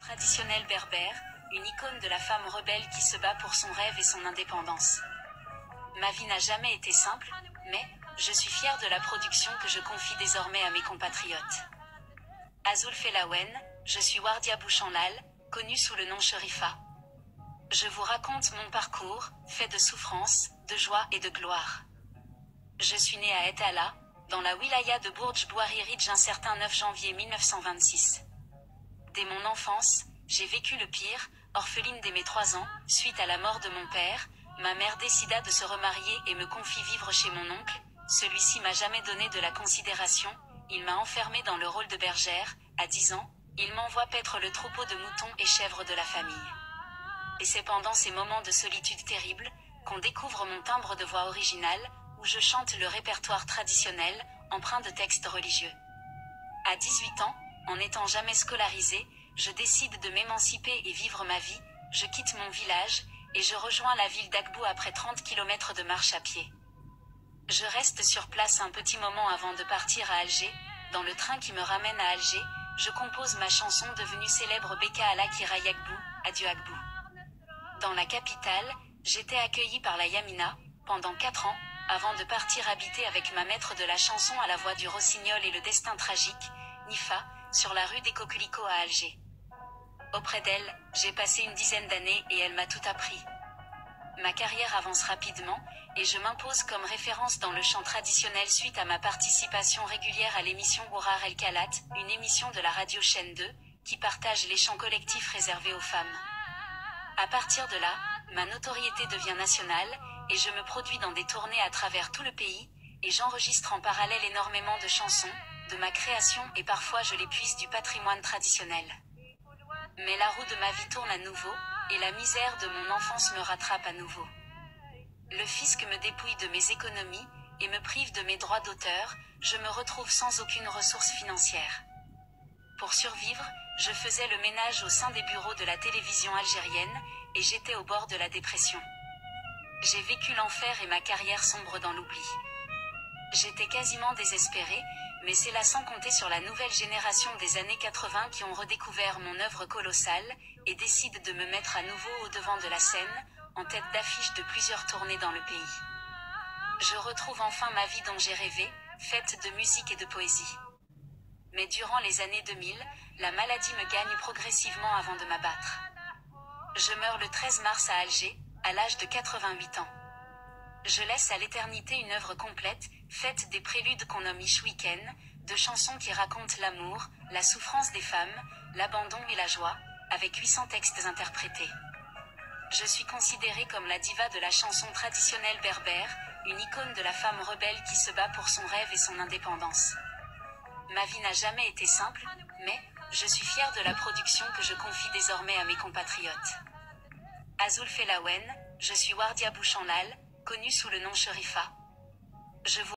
Traditionnelle berbère, une icône de la femme rebelle qui se bat pour son rêve et son indépendance. Ma vie n'a jamais été simple, mais je suis fière de la production que je confie désormais à mes compatriotes. Azul Felawen, je suis Wardia Bouchanlal, connue sous le nom Sherifa. Je vous raconte mon parcours, fait de souffrance, de joie et de gloire. Je suis née à Etala, dans la wilaya de Bourj Bouari Ridge un certain 9 janvier 1926. Dès mon enfance, j'ai vécu le pire, orpheline dès mes 3 ans, suite à la mort de mon père, ma mère décida de se remarier et me confie vivre chez mon oncle. Celui-ci m'a jamais donné de la considération, il m'a enfermée dans le rôle de bergère. À 10 ans, il m'envoie paître le troupeau de moutons et chèvres de la famille. Et c'est pendant ces moments de solitude terrible, qu'on découvre mon timbre de voix original, où je chante le répertoire traditionnel, empreint de textes religieux. À 18 ans, en n'étant jamais scolarisée, je décide de m'émanciper et vivre ma vie. Je quitte mon village, et je rejoins la ville d'Agbou après 30 km de marche à pied. Je reste sur place un petit moment avant de partir à Alger. Dans le train qui me ramène à Alger, je compose ma chanson devenue célèbre Beka Ala Kiraï Agbou, Adieu Agbou. Dans la capitale, j'étais accueillie par la Yamina, pendant 4 ans, avant de partir habiter avec ma maître de la chanson à la voix du rossignol et le destin tragique, Nifa, sur la rue des Coquelicots à Alger. Auprès d'elle, j'ai passé une dizaine d'années et elle m'a tout appris. Ma carrière avance rapidement, et je m'impose comme référence dans le chant traditionnel suite à ma participation régulière à l'émission Ourar El Kalat, une émission de la radio Chaîne 2, qui partage les chants collectifs réservés aux femmes. À partir de là, ma notoriété devient nationale, et je me produis dans des tournées à travers tout le pays, et j'enregistre en parallèle énormément de chansons, de ma création et parfois je les puise du patrimoine traditionnel. Mais la roue de ma vie tourne à nouveau, et la misère de mon enfance me rattrape à nouveau. Le fisc me dépouille de mes économies, et me prive de mes droits d'auteur, je me retrouve sans aucune ressource financière. Pour survivre, je faisais le ménage au sein des bureaux de la télévision algérienne, et j'étais au bord de la dépression. J'ai vécu l'enfer et ma carrière sombre dans l'oubli. J'étais quasiment désespérée, mais c'est là sans compter sur la nouvelle génération des années 80 qui ont redécouvert mon œuvre colossale, et décident de me mettre à nouveau au devant de la scène, en tête d'affiche de plusieurs tournées dans le pays. Je retrouve enfin ma vie dont j'ai rêvé, faite de musique et de poésie. Mais durant les années 2000, la maladie me gagne progressivement avant de m'abattre. Je meurs le 13 mars à Alger, à l'âge de 88 ans. Je laisse à l'éternité une œuvre complète, faite des préludes qu'on nomme Ish Weekend, de chansons qui racontent l'amour, la souffrance des femmes, l'abandon et la joie, avec 800 textes interprétés. Je suis considérée comme la diva de la chanson traditionnelle berbère, une icône de la femme rebelle qui se bat pour son rêve et son indépendance. Ma vie n'a jamais été simple, mais je suis fière de la production que je confie désormais à mes compatriotes. Azul Felawen, je suis Wardia Bouchanlal, connue sous le nom Sherifa. Je vous